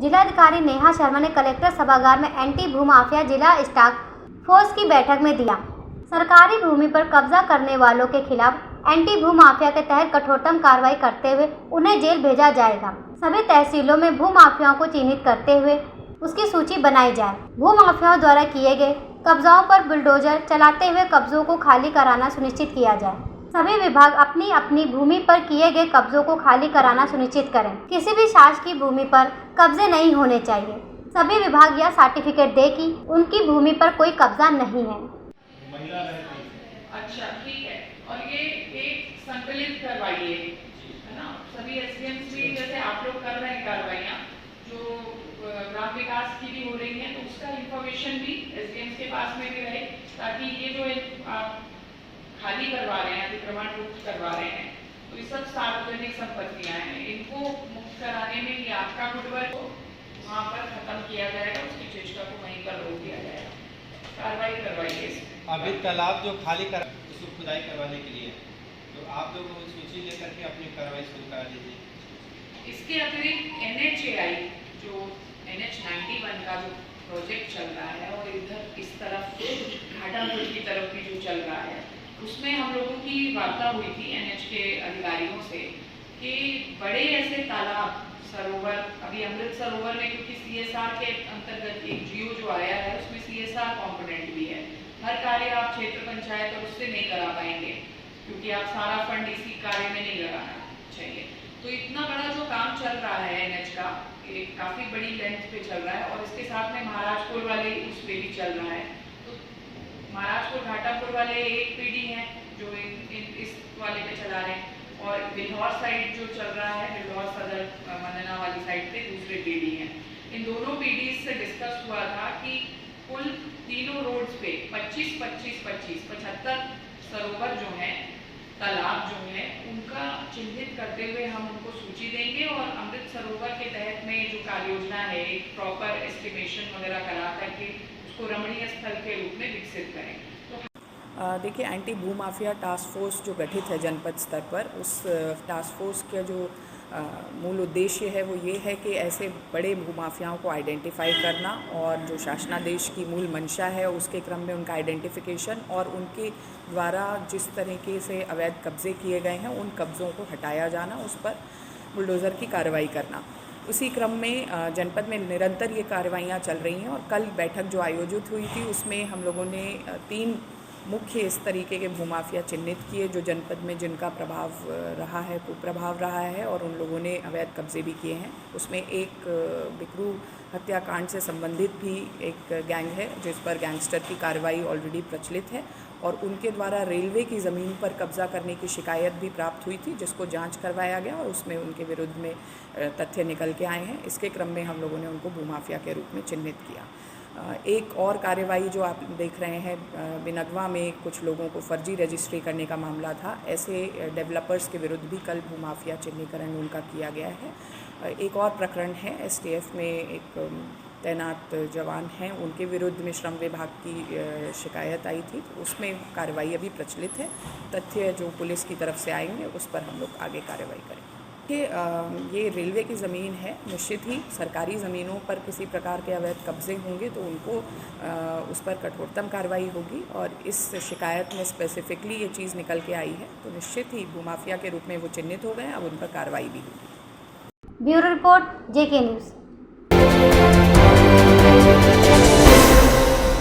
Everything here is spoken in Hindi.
जिलाधिकारी नेहा शर्मा ने कलेक्टर सभागार में एंटी भूमाफिया जिला स्टाफ फोर्स की बैठक में दिया। सरकारी भूमि पर कब्जा करने वालों के खिलाफ एंटी भूमाफिया के तहत कठोरतम कार्रवाई करते हुए उन्हें जेल भेजा जाएगा। सभी तहसीलों में भूमाफियाओं को चिन्हित करते हुए उसकी सूची बनाई जाए। भूमाफियाओं द्वारा किए गए कब्जाओं पर बुलडोजर चलाते हुए कब्जों को खाली कराना सुनिश्चित किया जाए। सभी विभाग अपनी अपनी भूमि पर किए गए कब्जों को खाली कराना सुनिश्चित करें। किसी भी शासकीय भूमि पर कब्जे नहीं होने चाहिए। सभी विभाग यह सर्टिफिकेट दे कि उनकी भूमि पर कोई कब्जा नहीं है। अच्छा, ठीक है। और ये एक संकलित करवाइए, है ना? सभी एसडीएम्स भी जैसे आप लोग कर रहे हैं कार्रवाइयाँ जो ग्राम विकास की भी हो रही है, तो उसका इंफॉर्मेशन भी एसडीएम्स के पास में भी रहे, ताकि ये जो आप खाली करवा रहे हैं, अतिक्रमण मुक्त करवा रहे हैं, तो ये सब सार्वजनिक संपत्तियां हैं, इनको मुक्त कराने में भी आपका गुडवर्क को वहाँ पर खत्म किया जाएगा, उसकी चेष्टा को वहीं पर रोक दिया जाएगा। कार्रवाई करवाइए। अभी तालाब जो खाली कर उसको खुदाई करवाने के लिए, तो आप लोग सूची लेकर के अपनी कार्रवाई शुरू करा दीजिए। इसके अतिरिक्त NHAI जो NH91 का जो प्रोजेक्ट चल रहा है और इधर इस तरफ घाटापुर की तरफ भी जो चल रहा है, उसमें हम लोगों की वार्ता हुई थी NH के अधिकारियों से कि बड़े ऐसे तालाब, सरोवर, अभी अमृत सरोवर में क्योंकि CSR के अंतर्गत एक जियो जो आया है उसमें CSR कॉम्पोनेंट भी है। हर कार्य आप क्षेत्र पंचायत और उससे नहीं करा पाएंगे क्योंकि आप सारा फंड इसी कार्य में नहीं लगाना चाहिए। तो इतना बड़ा जो काम चल रहा है NH का, एक काफ़ी बड़ी लेंथ पे चल रहा है और इसके साथ में महाराजपुर वाले उस पे भी चल रहा है। तो महाराजपुर घाटापुर वाले एक पीढ़ी है जो इस वाले पे चला रहे हैं और बिल्हौर साइड जो चल रहा है, बिल्हौर सदर मंदना वाली साइड पे दूसरे पीढ़ी हैं। इन दोनों पीढ़ी से डिस्कस हुआ था कि कुल तीनों रोड्स पे 75 सरोवर जो हैं, तालाब जो हैं, उनका चिन्हित करते हुए हम उनको सूची देंगे और अमृत सरोवर के तहत में जो कार्य योजना है एक प्रॉपर एस्टिमेशन वगैरह करा करके उसको रमणीय स्थल के रूप में विकसित करें। देखिए, एंटी भूमाफिया टास्क फोर्स जो गठित है जनपद स्तर पर, उस टास्क फोर्स का जो मूल उद्देश्य है वो ये है कि ऐसे बड़े भूमाफियाओं को आइडेंटिफाई करना और जो शासनादेश की मूल मंशा है उसके क्रम में उनका आइडेंटिफिकेशन और उनके द्वारा जिस तरीके से अवैध कब्जे किए गए हैं उन कब्ज़ों को हटाया जाना, उस पर बुलडोज़र की कार्रवाई करना। उसी क्रम में जनपद में निरंतर ये कार्रवाइयाँ चल रही हैं और कल बैठक जो आयोजित हुई थी उसमें हम लोगों ने 3 मुख्य इस तरीके के भूमाफिया चिन्हित किए जो जनपद में जिनका प्रभाव रहा है, कुप्रभाव रहा है और उन लोगों ने अवैध कब्जे भी किए हैं। उसमें एक बिकरू हत्याकांड से संबंधित भी एक गैंग है जिस पर गैंगस्टर की कार्रवाई ऑलरेडी प्रचलित है और उनके द्वारा रेलवे की ज़मीन पर कब्जा करने की शिकायत भी प्राप्त हुई थी जिसको जांच करवाया गया और उसमें उनके विरुद्ध में तथ्य निकल के आए हैं। इसके क्रम में हम लोगों ने उनको भूमाफिया के रूप में चिन्हित किया। एक और कार्रवाई जो आप देख रहे हैं, बिनगवा में कुछ लोगों को फर्जी रजिस्ट्री करने का मामला था। ऐसे डेवलपर्स के विरुद्ध भी कल भूमाफिया चिन्हीकरण उनका किया गया है। एक और प्रकरण है, STF में एक तैनात जवान हैं, उनके विरुद्ध में श्रम विभाग की शिकायत आई थी, तो उसमें कार्रवाई अभी प्रचलित है। तथ्य जो पुलिस की तरफ से आएंगे उस पर हम लोग आगे कार्रवाई करेंगे। कि ये रेलवे की ज़मीन है, निश्चित ही सरकारी ज़मीनों पर किसी प्रकार के अवैध कब्जे होंगे तो उनको उस पर कठोरतम कार्रवाई होगी और इस शिकायत में स्पेसिफिकली ये चीज़ निकल के आई है तो निश्चित ही भूमाफिया के रूप में वो चिन्हित हो गए, अब उन पर कार्रवाई भी होगी। Bureau report JK news.